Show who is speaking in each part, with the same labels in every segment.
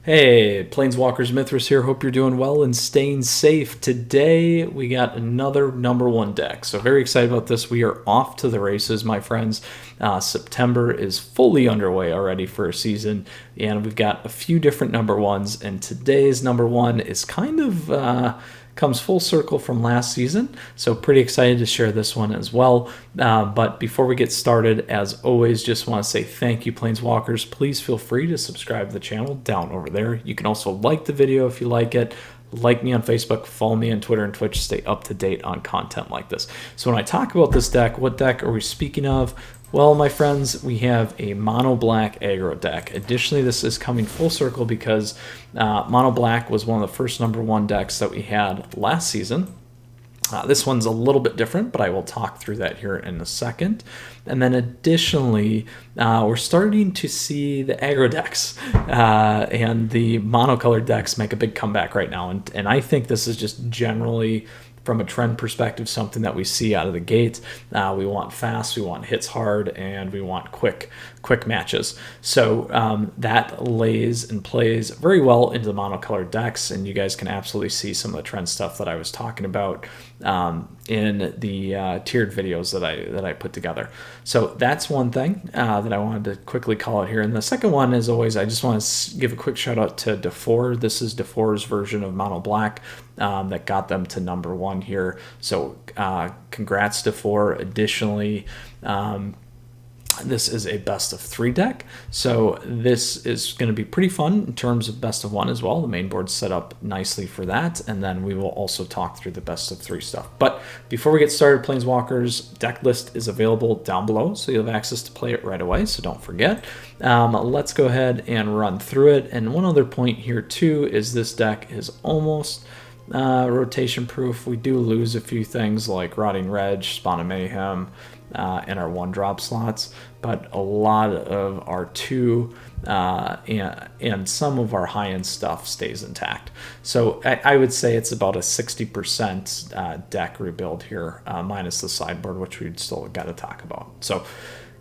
Speaker 1: Hey, Planeswalkers Mithras here. Hope you're doing well and staying safe. Today we got another number one deck. So very excited about this. We are off to the races, my friends. September is fully underway already for a season, and we've got a few different number ones. And today's number one is kind of comes full circle from last season, so pretty excited to share this one as well. But before we get started, as always, just want to say thank you, Planeswalkers. Please feel free to subscribe to the channel down over there. You can also like the video if you like it. Like me on Facebook, follow me on Twitter and Twitch, stay up to date on content like this. So when I talk about this deck, what deck are we speaking of? Well, my friends, we have a mono black aggro deck. Additionally, this is coming full circle because mono black was one of the first number one decks that we had last season. This one's a little bit different, but I will talk through that here in a second. And then additionally, we're starting to see the aggro decks and the monocolored decks make a big comeback right now. And I think this is just generally, from a trend perspective, something that we see out of the gate. We want fast, we want hits hard, and we want quick matches. So that lays and plays very well into the monocolored decks, and you guys can absolutely see some of the trend stuff that I was talking about in the tiered videos that I put together. So that's one thing that I wanted to quickly call out here. And the second one, as always, I just want to give a quick shout out to DeFore. This is DeFore's version of mono black that got them to number one here. So congrats DeFore. Additionally, this is a best of three deck, so this is going to be pretty fun in terms of best of one as well. The main board's set up nicely for that, and then we will also talk through the best of three stuff. But before we get started, Planeswalkers, deck list is available down below, so you'll have access to play it right away, so don't forget. Let's go ahead and run through it. And one other point here too is this deck is almost rotation proof. We do lose a few things like Rotting Reg, Spawn of Mayhem, and our one drop slots, but a lot of our two and some of our high-end stuff stays intact. So I would say it's about a 60% deck rebuild here, minus the sideboard, which we'd still got to talk about. So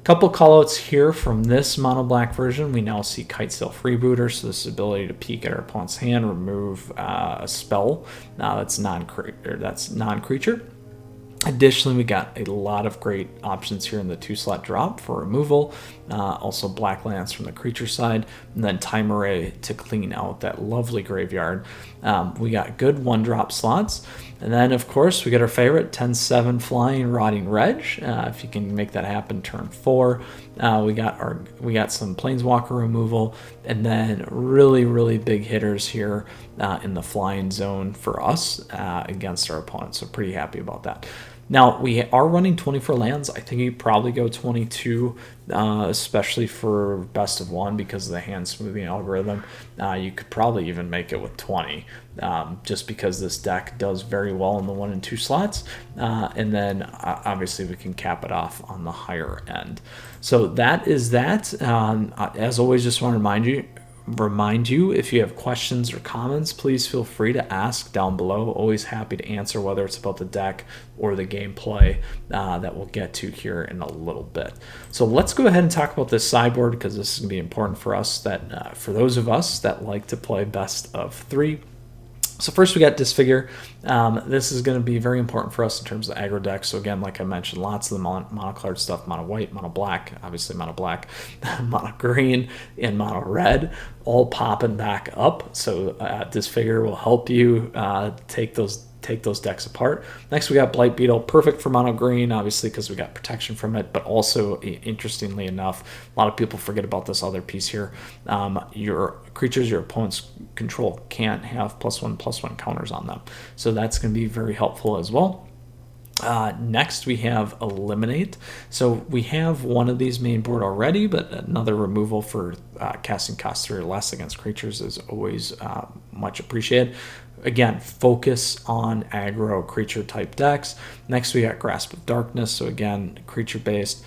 Speaker 1: couple callouts here from this mono black version. We now see Kitesail Freebooter, so this ability to peek at our opponent's hand, remove a spell that's non-creature. Additionally, we got a lot of great options here in the 2-slot drop for removal. Also Black Lance from the creature side, and then Time Array to clean out that lovely graveyard. We got good 1-drop slots. And then, of course, we got our favorite 10-7 flying Rotting Reg. If you can make that happen turn 4. We got some Planeswalker removal, and then really big hitters here in the flying zone for us against our opponents. So pretty happy about that. Now, we are running 24 lands. I think you probably go 22, especially for best of one because of the hand smoothing algorithm. You could probably even make it with 20, just because this deck does very well in the 1 and 2 slots. And then obviously we can cap it off on the higher end. So that is that. As always, just want to remind you, if you have questions or comments, please feel free to ask down below. Always happy to answer, whether it's about the deck or the gameplay that we'll get to here in a little bit. So let's go ahead and talk about this sideboard, because this is going to be important for us, that for those of us that like to play best of three. So first we got Disfigure. This is going to be very important for us in terms of the aggro deck. So again, like I mentioned, lots of the monocolored stuff, mono white, mono black, obviously mono black, mono green, and mono red, all popping back up. So Disfigure will help you take those decks apart. Next, we got Blight Beetle, perfect for mono green, obviously because we got protection from it, but also, interestingly enough, a lot of people forget about this other piece here. Your creatures your opponents control can't have +1/+1 counters on them, so that's going to be very helpful as well. Next, we have Eliminate. So we have one of these main board already, but another removal for casting cost 3 or less against creatures is always much appreciated. again, focus on aggro creature type decks. Next, we got Grasp of Darkness. So again, creature based.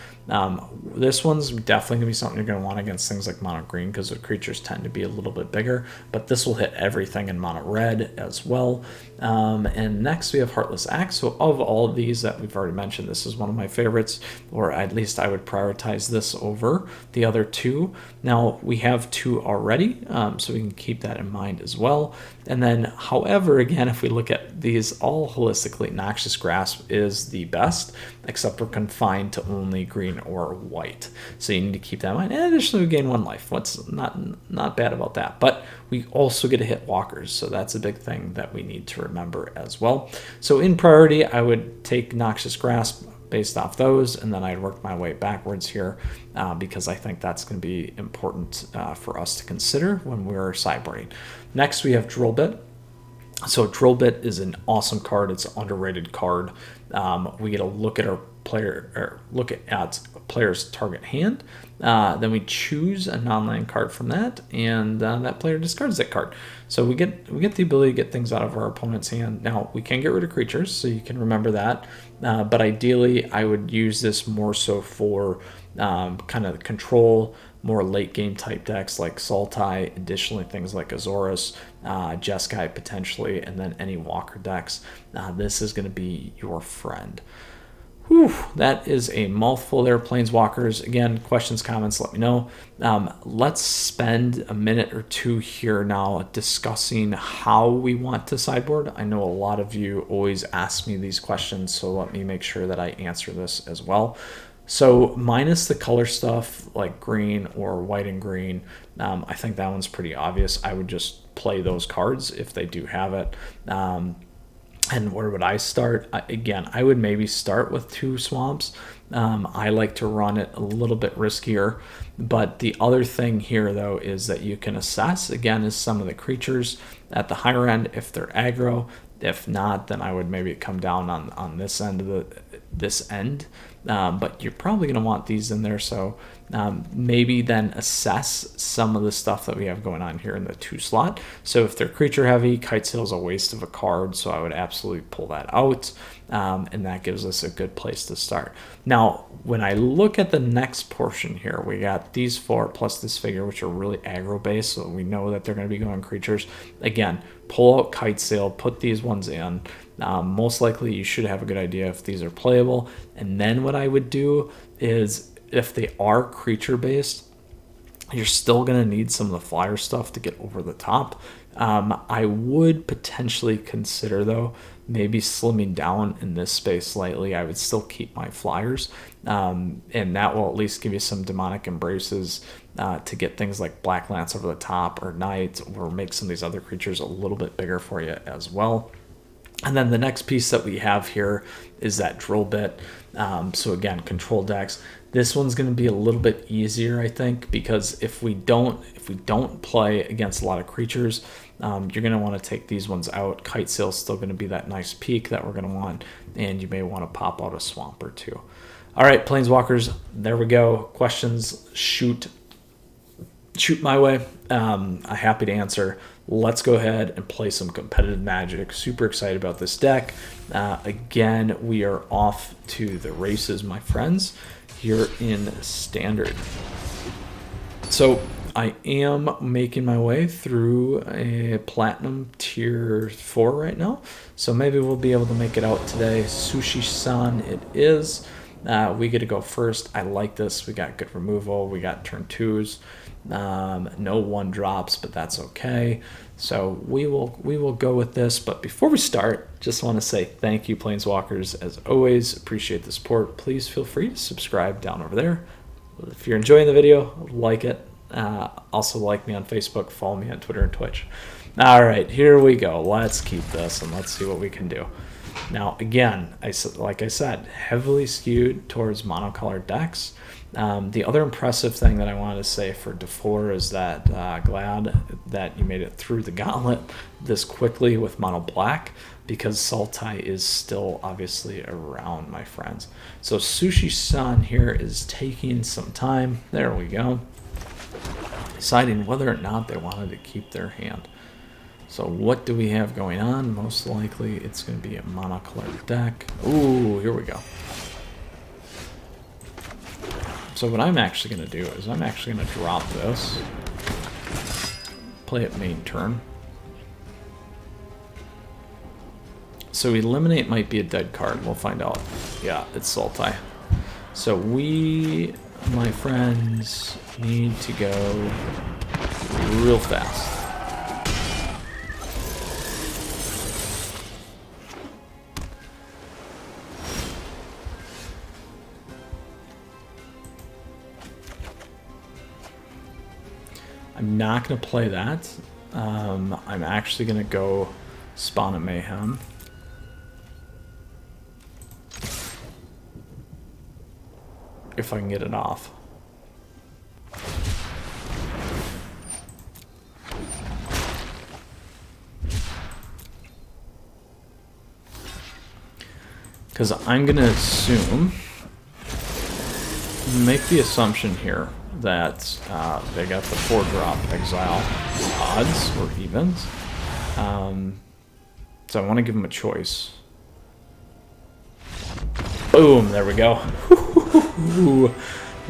Speaker 1: This one's definitely gonna be something you're gonna want against things like mono green because the creatures tend to be a little bit bigger, but this will hit everything in mono red as well. And next we have Heartless Axe. So of all of these that we've already mentioned, this is one of my favorites, or at least I would prioritize this over the other two. Now we have two already, so we can keep that in mind as well. And then, however, again, if we look at these all holistically, Noxious Grasp is the best, except we're confined to only green or white. So you need to keep that in mind. And additionally, we gain 1 life. What's not bad about that. But we also get to hit walkers, so that's a big thing that we need to remember as well. So in priority, I would take Noxious Grasp based off those, and then I'd work my way backwards here because I think that's going to be important for us to consider when we're sideboarding. Next, we have Drill Bit. So Drill Bit is an awesome card. It's an underrated card. We get to look at our player, or look at a player's target hand. Then we choose a non-land card from that, and that player discards that card. So we get the ability to get things out of our opponent's hand. Now we can get rid of creatures, so you can remember that. But ideally, I would use this more so for kind of control, more late game type decks like Sultai, additionally things like Azorus, Jeskai potentially, and then any Walker decks. This is going to be your friend. Whew, that is a mouthful there, Planeswalkers. Again, questions, comments, let me know. Let's spend a minute or two here now discussing how we want to sideboard. I know a lot of you always ask me these questions, so let me make sure that I answer this as well. So minus the color stuff like green or white and green, I think that one's pretty obvious. I would just play those cards if they do have it. And where would I start? Again, I would maybe start with 2 swamps. I like to run it a little bit riskier. But the other thing here, though, is that you can assess, again, is some of the creatures at the higher end if they're aggro. If not, then I would maybe come down on this end of this end. But you're probably going to want these in there. So maybe then assess some of the stuff that we have going on here in the 2 slot. So if they're creature heavy, Kitesail is a waste of a card. So I would absolutely pull that out. And that gives us a good place to start. Now, when I look at the next portion here, we got these 4 plus this figure, which are really aggro based. So we know that they're going to be going creatures. Again, pull out Kitesail, put these ones in. Most likely you should have a good idea if these are playable. And then what I would do is if they are creature based, you're still going to need some of the flyer stuff to get over the top. I would potentially consider, though, maybe slimming down in this space slightly. I would still keep my flyers, and that will at least give you some demonic embraces to get things like Black Lance over the top, or Knight, or make some of these other creatures a little bit bigger for you as well. And then the next piece that we have here is that Drill Bit. So again, control decks. This one's going to be a little bit easier, I think, because if we don't play against a lot of creatures, you're going to want to take these ones out. Kitesail is still going to be that nice peak that we're going to want, and you may want to pop out a swamp or 2. All right, Planeswalkers, there we go. Questions, shoot my way. I'm happy to answer. Let's go ahead and play some competitive Magic. Super excited about this deck. Again, we are off to the races, my friends, here in Standard. So I am making my way through a Platinum Tier 4 right now. So maybe we'll be able to make it out today. Sushi-san it is. We get to go first. I like this. We got good removal. We got turn 2s. No 1-drops, but that's okay. So we will go with this. But before we start, just want to say thank you, Planeswalkers. As always, appreciate the support. Please feel free to subscribe down over there. If you're enjoying the video, like it. Also like me on Facebook, follow me on Twitter and Twitch. All right, here we go. Let's keep this and let's see what we can do. Now, again, like I said, heavily skewed towards monocolored decks. The other impressive thing that I wanted to say for DeFore is that glad that you made it through the gauntlet this quickly with mono black, because Sultai is still obviously around, my friends. So Sushi-san here is taking some time. There we go. Deciding whether or not they wanted to keep their hand. So what do we have going on? Most likely it's going to be a monocolored deck. Ooh, here we go. So what I'm actually going to do is I'm actually going to drop this. Play it main turn. So Eliminate might be a dead card. We'll find out. Yeah, it's Sultai. So we, my friends, need to go real fast. I'm not going to play that. I'm actually going to go Spawn of Mayhem. If I can get it off. Because I'm going to assume, make the assumption here that they got the 4-drop exile odds or evens. So I want to give them a choice. Boom, there we go. Ooh,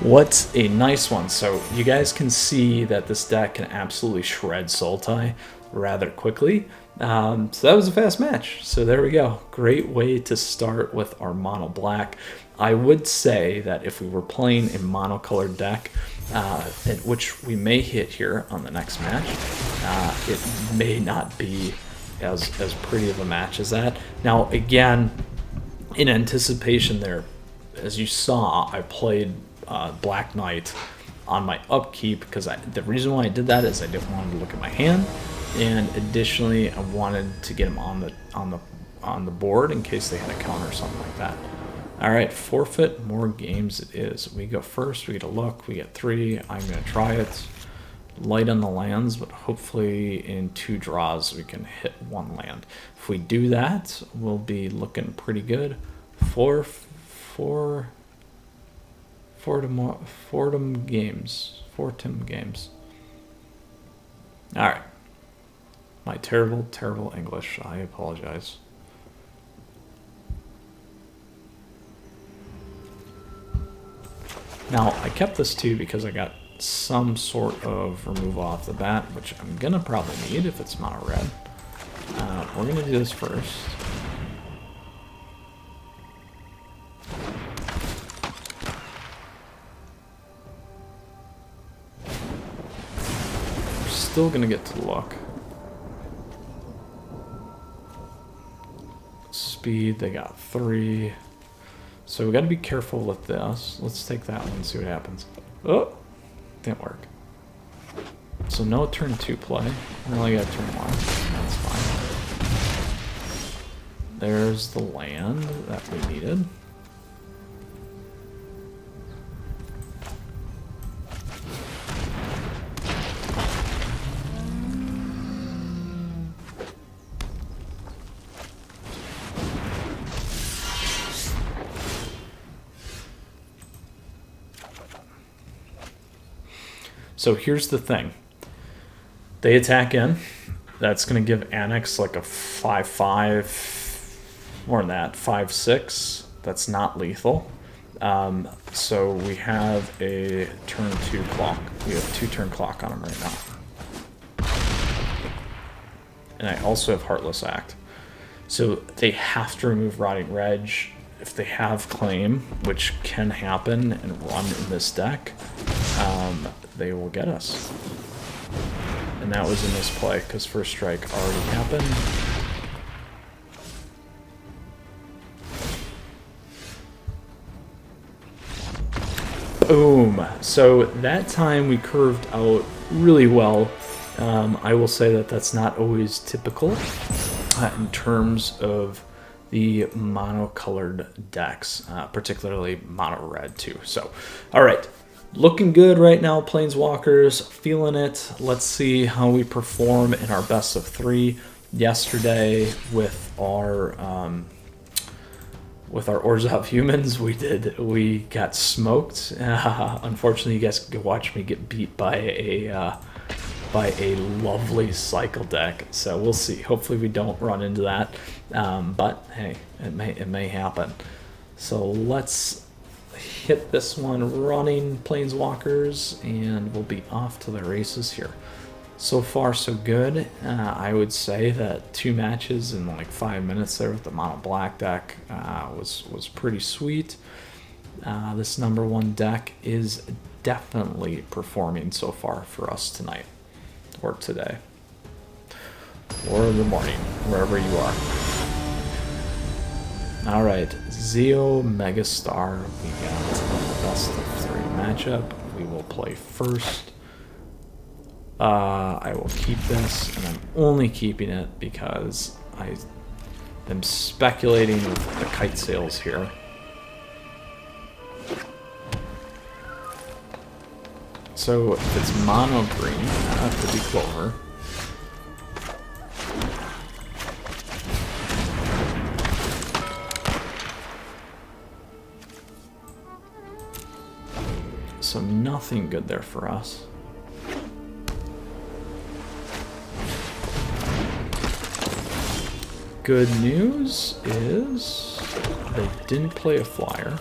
Speaker 1: what a nice one. So you guys can see that this deck can absolutely shred Sultai rather quickly. So that was a fast match. So there we go. Great way to start with our mono black. I would say that if we were playing a monocolored deck, which we may hit here on the next match, it may not be as pretty of a match as that. Now again, in anticipation there, as you saw, I played Black Knight on my upkeep because the reason why I did that is I didn't want to look at my hand, and additionally I wanted to get him on the board in case they had a counter or something like that. All right, forfeit more games it is. We go first. We get a look. We get 3. I'm gonna try it. Light on the lands, but hopefully in 2 draws we can hit 1 land. If we do that, we'll be looking pretty good. Four games. All right. My terrible English. I apologize. Now, I kept this too because I got some sort of removal off the bat, which I'm gonna probably need if it's mono red. We're gonna do this first. We're still gonna get to look. Speed, they got 3. So we got to be careful with this. Let's take that one and see what happens. Oh, didn't work. So no turn 2 play. We only got turn 1. That's fine. There's the land that we needed. So here's the thing. They attack in. That's going to give Annex like a 5/5, more than that, 5/6. That's not lethal. So we have a turn 2 clock. We have 2 turn clock on him right now. And I also have Heartless Act. So they have to remove Rotting Reg. If they have Claim, which can happen and run in this deck, they will get us. And that was a misplay because First Strike already happened. Boom! So that time we curved out really well. I will say that that's not always typical in terms of the monocolored decks, particularly mono red too. So, all right. Looking good right now, Planeswalkers, feeling it. Let's see how we perform in our best of 3. Yesterday with our Orzhov humans, we got smoked. Unfortunately, you guys could watch me get beat by by a lovely cycle deck. So we'll see. Hopefully we don't run into that. But hey, it may happen. So let's hit this one running Planeswalkers, and we'll be off to the races here. So far, so good. I would say that 2 matches in like 5 minutes there with the mono black deck was pretty sweet. This number 1 deck is definitely performing so far for us tonight, or today, or in the morning, wherever you are. All right, Zeo Megastar. We got a best of 3 matchup. We will play first. I will keep this, and I'm only keeping it because I am speculating with the kite sails here. So if it's mono green, I have to be clover. So nothing good there for us. Good news is they didn't play a flyer.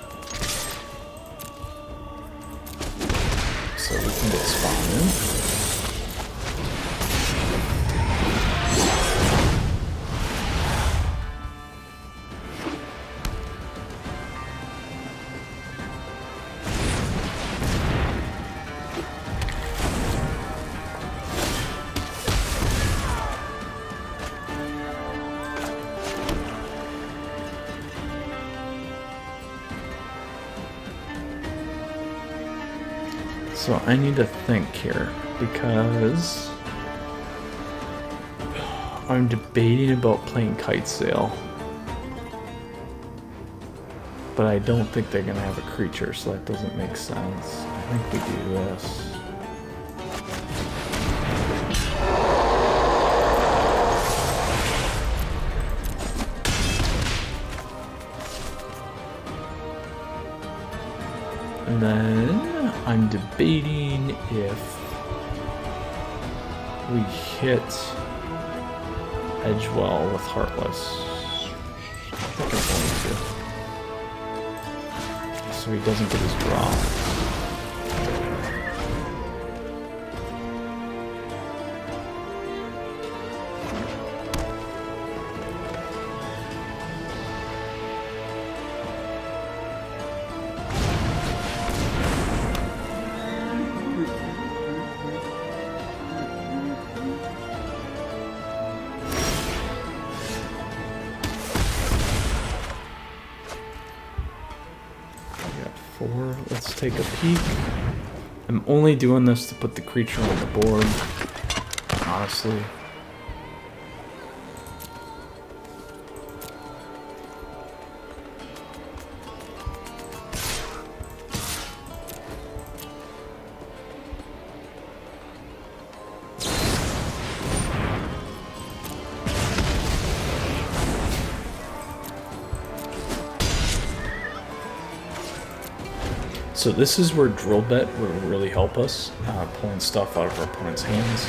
Speaker 1: So we can get spawned in. So I need to think here, because I'm debating about playing Kite Sail, but I don't think they're gonna have a creature, so that doesn't make sense. I think we do this. And then I'm debating if we hit Edgewell with Heartless. I think I'm going to. So he doesn't get his draw. Let's take a peek. I'm only doing this to put the creature on the board, honestly. So this is where Drill Bet will really help us, pulling stuff out of our opponent's hands.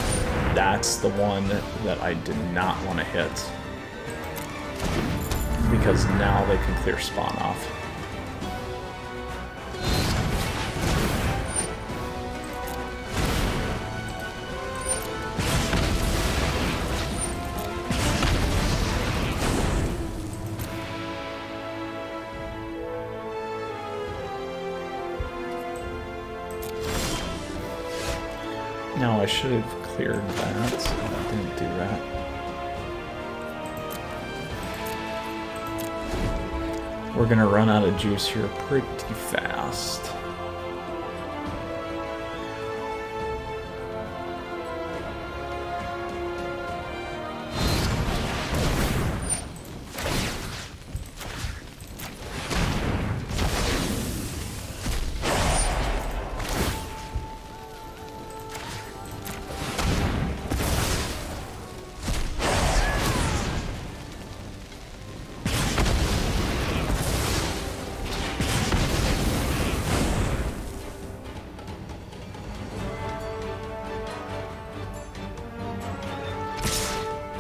Speaker 1: That's the one that I did not want to hit, because now they can clear spawn off. Now I should have cleared that, so I didn't do that. We're gonna run out of juice here pretty fast.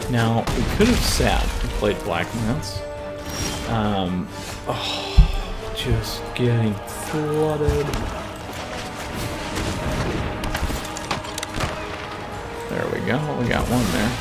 Speaker 1: Now, we could have sat and played Black Mance. Oh, just getting flooded. There we go. We got one there.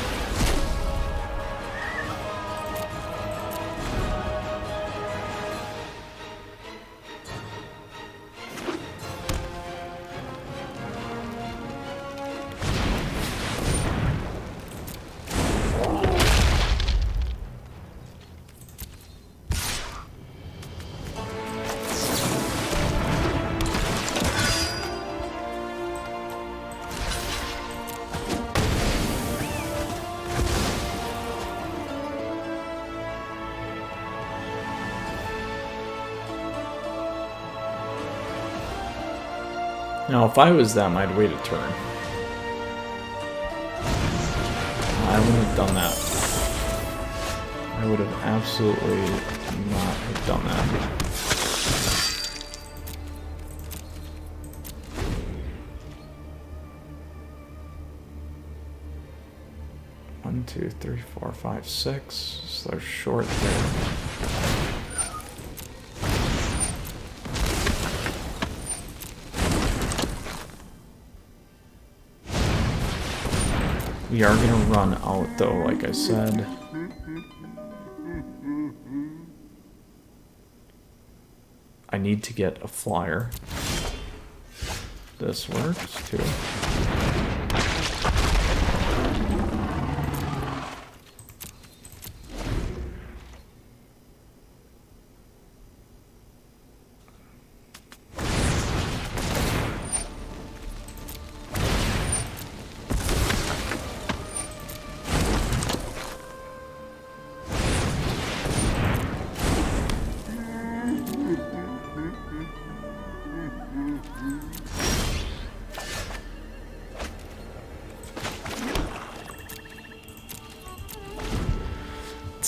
Speaker 1: Now, if I was them, I'd wait a turn. I wouldn't have done that. I would have absolutely not have done that. One, two, three, four, five, six. So they're short there. We are going to run out, though, like I said. I need to get a flyer. This works, too.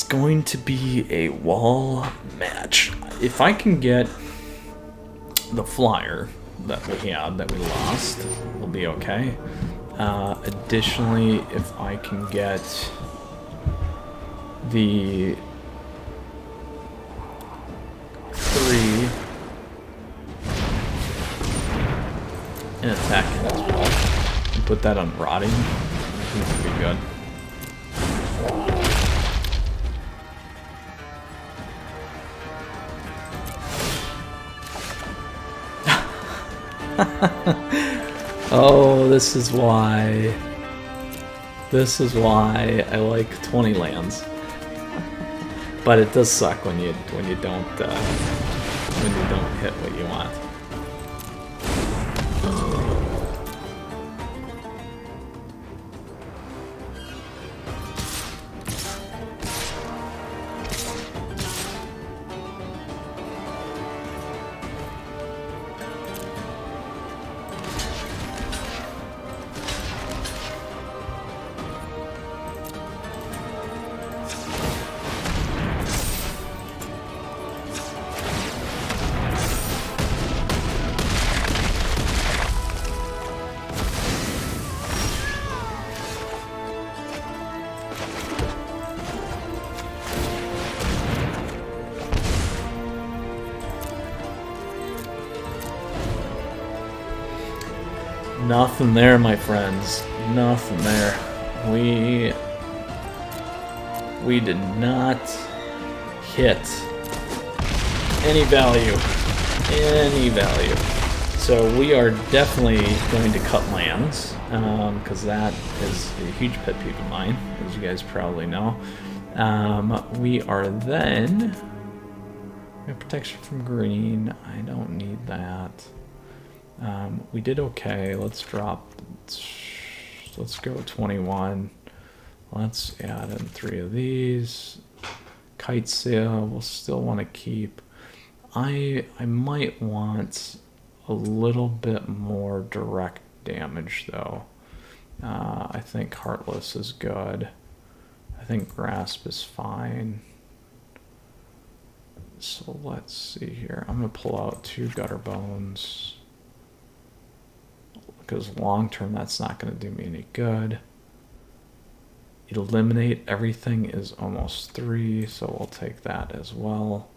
Speaker 1: Going to be a wall match. If I can get the flyer that we had that we lost, we'll be okay. Additionally, if I can get the 3 and attacking as well, and put that on rotting, I think it'll be good. Oh, this is why I like 20 lands. But it does suck when you don't hit what you want. Nothing there, my friends. Nothing there. We did not hit any value. Any value. So we are definitely going to cut lands, because that is a huge pet peeve of mine, as you guys probably know. We are then... We have protection from green. I don't need that. We did okay. Let's go 21. Let's add in 3 of these. Kite sail we'll still want to keep. I might want a little bit more direct damage though. I think Heartless is good. I think Grasp is fine. So let's see here. I'm going to pull out 2 Gutter Bones. Because long term that's not going to do me any good. eliminate everything is almost 3, so we'll take that as well.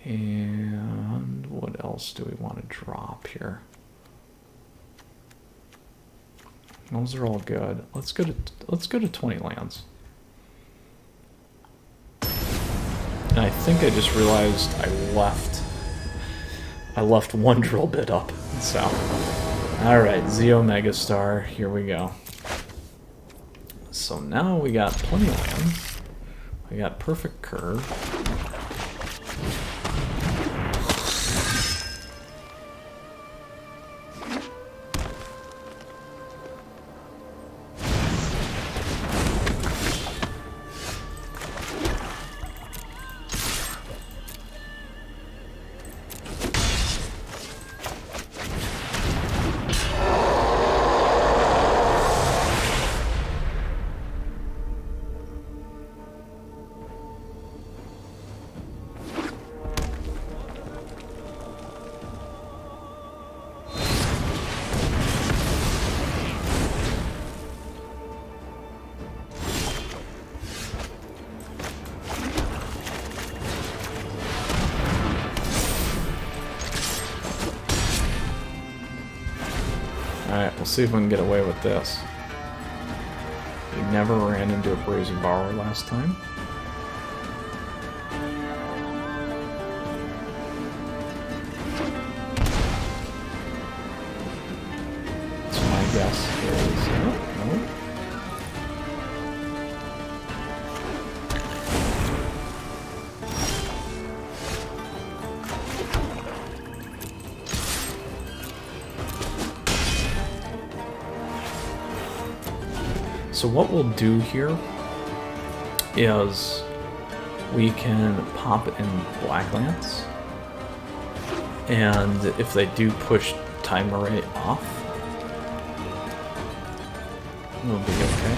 Speaker 1: And what else do we want to drop here? Those are all good. Let's go to 20 lands. And I think I just realized I left one drill bit up. So, all right, Zeo Megastar, here we go. So now we got plenty of lands. We got perfect curve. Alright, we'll see if we can get away with this. We never ran into a Brazen Borrower last time. So my guess is... Oh, no. So what we'll do here is we can pop in Blacklands, and if they do push Time Array off, we'll be okay.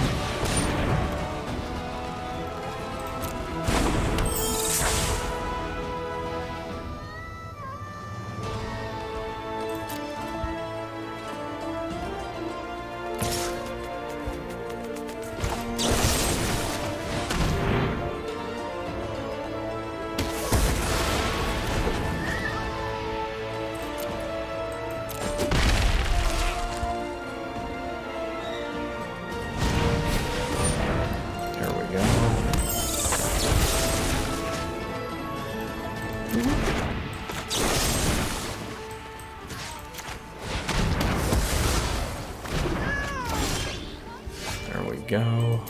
Speaker 1: Go.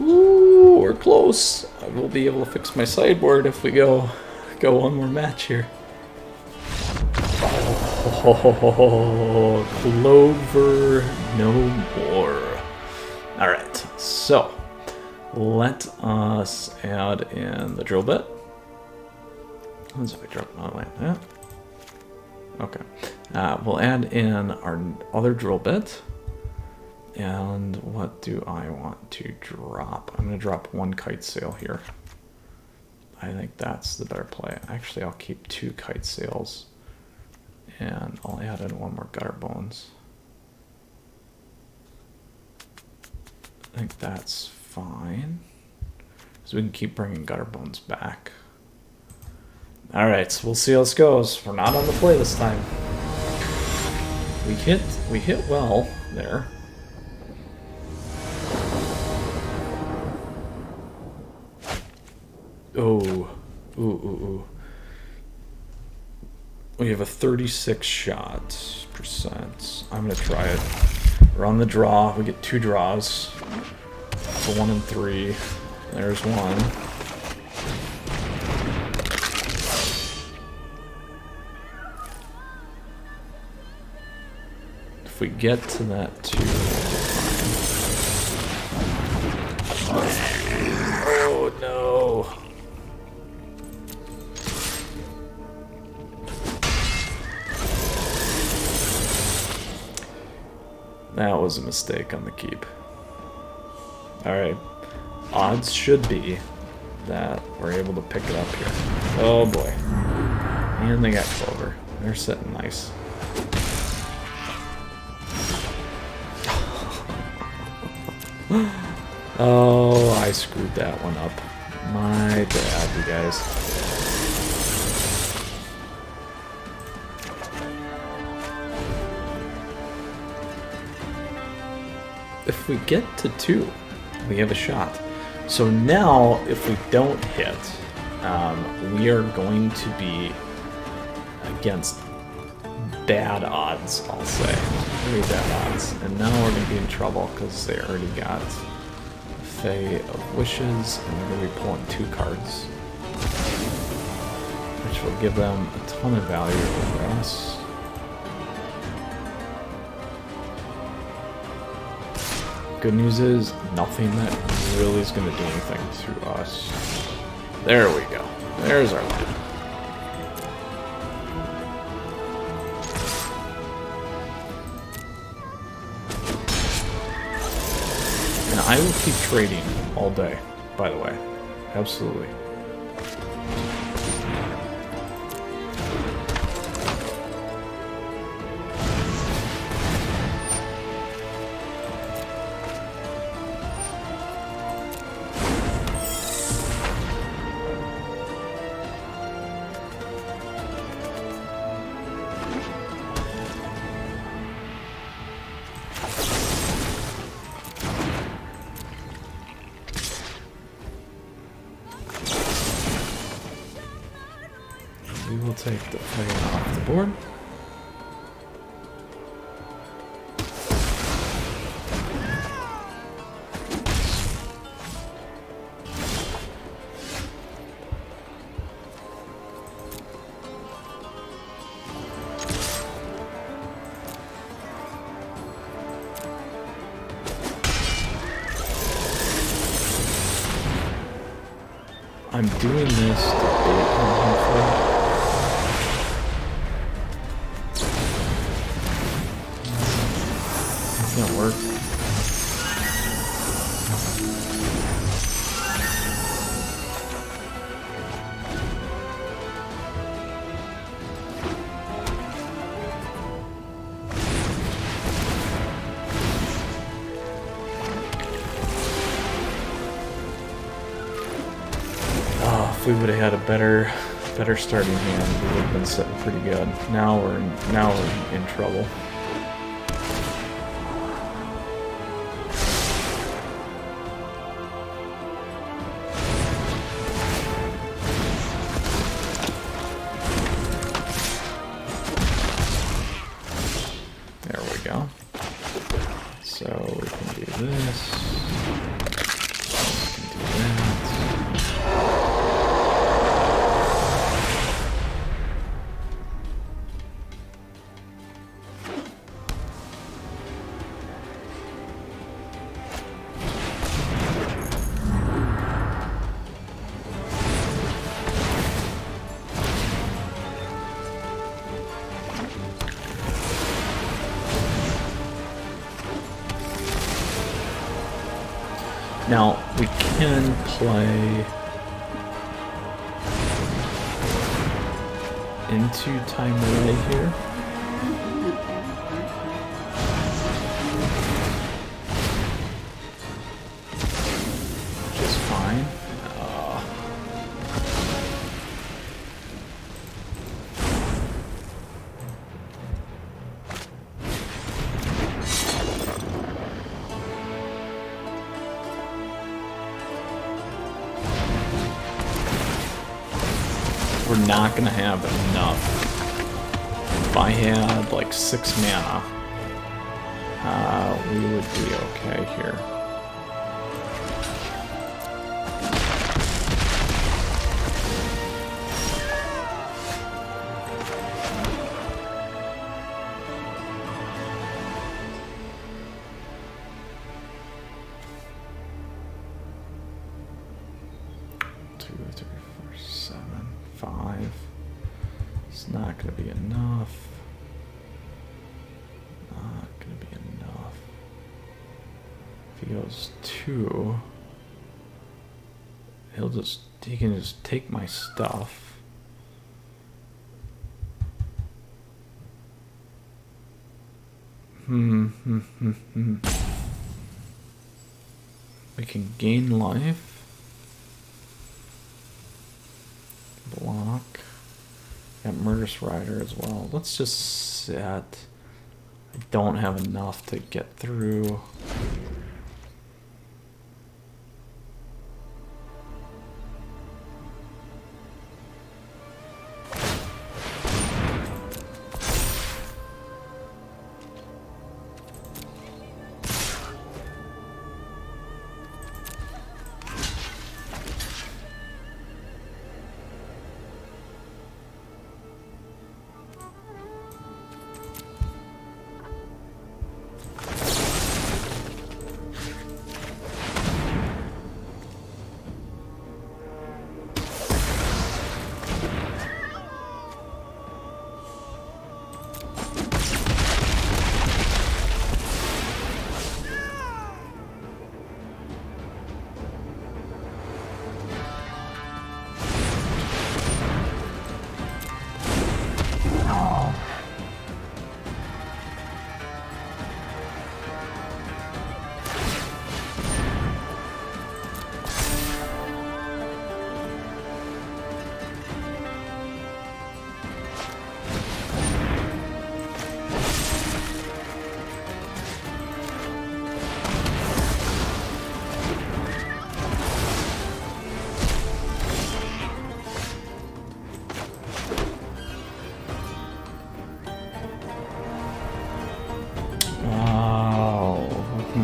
Speaker 1: Ooh, we're close. I will be able to fix my sideboard if we go one more match here. Oh, Clover no more. All right, so let us add in the drill bit. Let's drop it like that. Okay. We'll add in our other drill bit. And what do I want to drop? I'm going to drop one kite sail here. I think that's the better play. Actually, I'll keep 2 kite sails. And I'll add in 1 more gutter bones. I think that's fine. So we can keep bringing gutter bones back. Alright, so we'll see how this goes. We're not on the play this time. We hit well there. Oh, ooh. We have a 36 shot percent. I'm gonna try it. We're on the draw. We get 2 draws. So 1 and 3. There's 1. If we get to that 2. Oh no. That was a mistake on the keep. Alright. Odds should be that we're able to pick it up here. Oh boy. And they got Clover. They're sitting nice. Oh, I screwed that one up. My bad, you guys. If we get to 2, we have a shot. So now, if we don't hit, we are going to be against bad odds, I'll say. Very bad odds. And now we're going to be in trouble because they already got Fae of Wishes, and we're going to be pulling 2 cards, which will give them a ton of value over us. Good news is, nothing that really is going to do anything to us. There we go. There's our land. And I will keep trading all day, by the way. Absolutely. We will take the Fae off the board. I'm doing this to bait him, hopefully. It's gonna work. If we would have had a better starting hand, we would have been sitting pretty good. Now we're in trouble. There we go. So we can do this. We can do that. Now, we can play into time relay here. Which is fine. We're not gonna have enough. If I had like 6 mana, we would be okay here. It's not going to be enough. Not going to be enough. If he goes 2, he can just take my stuff. We can gain life. Block. Got Murderous Rider as well. Let's just set. I don't have enough to get through.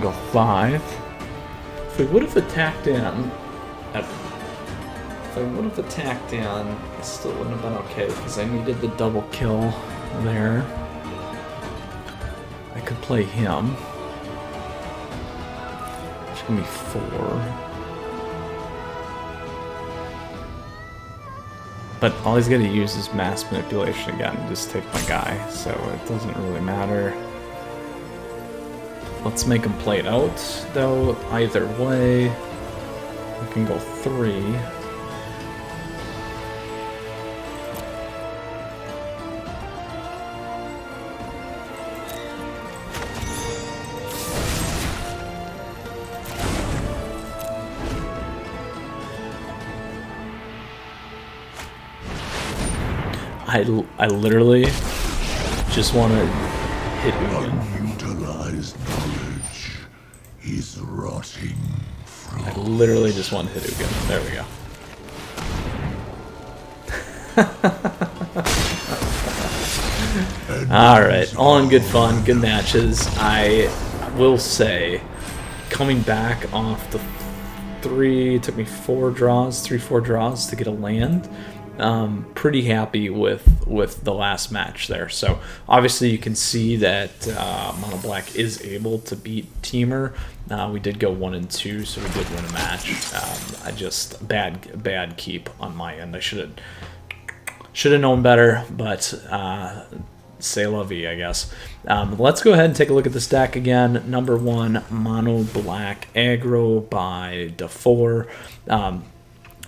Speaker 1: Go 5. If we would have attacked in, I still wouldn't have been okay because I needed the double kill there. I could play him. It's gonna be 4. But all he's gonna use is mass manipulation again and just take my guy, so it doesn't really matter. Let's make him play it out, though. Either way, we can go 3. I literally just want to hit
Speaker 2: Unutilized knowledge is rotting from.
Speaker 1: I literally just want to hit Ugin. There we go. Alright, all in good fun, good matches. I will say, coming back off the 3, it took me 4 draws to get a land. Pretty happy with the last match there. So obviously you can see that Mono Black is able to beat Teamer. We did go 1 and 2, so we did win a match. I just bad keep on my end. I should have known better, but c'est la vie, I guess. Let's go ahead and take a look at this deck again. Number 1, Mono Black aggro by Dafour.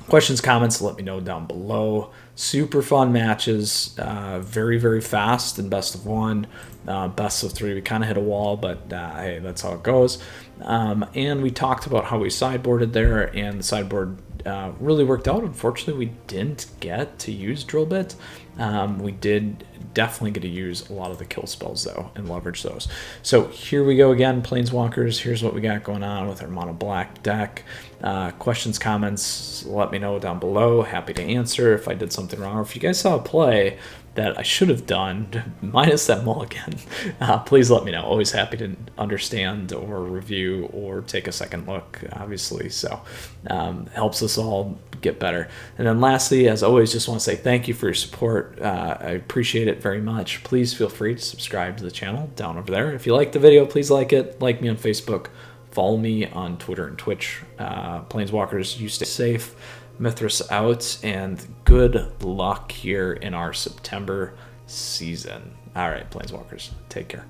Speaker 1: Questions, comments, let me know down below. Super fun matches, very, very fast in best of 1, best of 3. We kind of hit a wall, but hey, that's how it goes. And we talked about how we sideboarded there, and the sideboard really worked out. Unfortunately, we didn't get to use Drill Bit. We did definitely get to use a lot of the kill spells, though, and leverage those. So here we go again, Planeswalkers. Here's what we got going on with our Mono Black deck. Questions, comments, let me know down below. Happy to answer if I did something wrong, or if you guys saw a play that I should have done, minus that mulligan, please let me know. Always happy to understand or review or take a second look, obviously. So helps us all get better. And then lastly, as always, just want to say thank you for your support. I appreciate it very much. Please feel free to subscribe to the channel down over there. If you like the video, please like it. Like me on Facebook. Follow me on Twitter and Twitch. Planeswalkers, you stay safe. Mithras out, and good luck here in our September season. All right, Planeswalkers, take care.